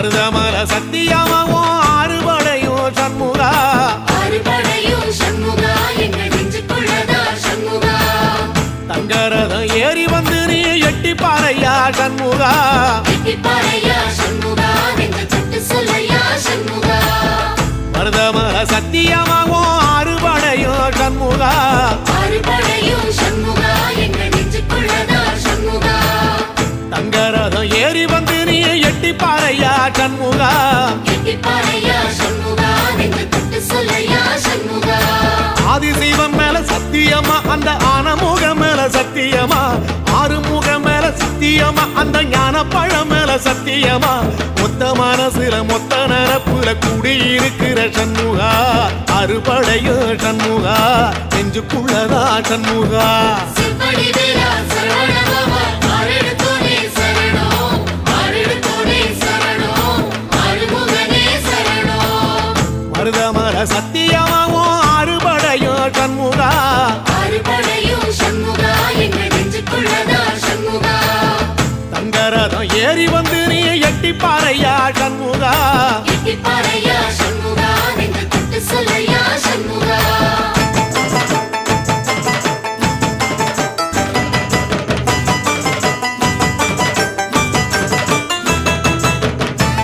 மருதமல சத்தியமாவும் ஆறுபடையும் சண்முகா தங்கரதம் ஏறி வந்து நீ எட்டி பாறையா சண்முகா மருதமல சத்தியமாவும் ஆறுபடையும் சண்முகா தங்கரதம் ஏறி வந்து நீ எட்டி பாறையா சண்முகா ஆதிசைவம் மேல சத்தியமா அந்த ஆனமுகம் மேல சத்தியமா ஆறுமுகம் மேல சத்தியமா அந்த ஞான பழம் மேல சத்தியமா மொத்த மனசுல மொத்த நரப்புல கூடியிருக்கிற சண்முகா அறுபடையோ சண்முகா நெஞ்சுக்குள்ளதா சண்முகா மருதமல சத்தியமாவும் ஆறுபடையோ சண்முகா தங்கரதம் ஏறி வந்து நீ எட்டி பாறையா சண்முகா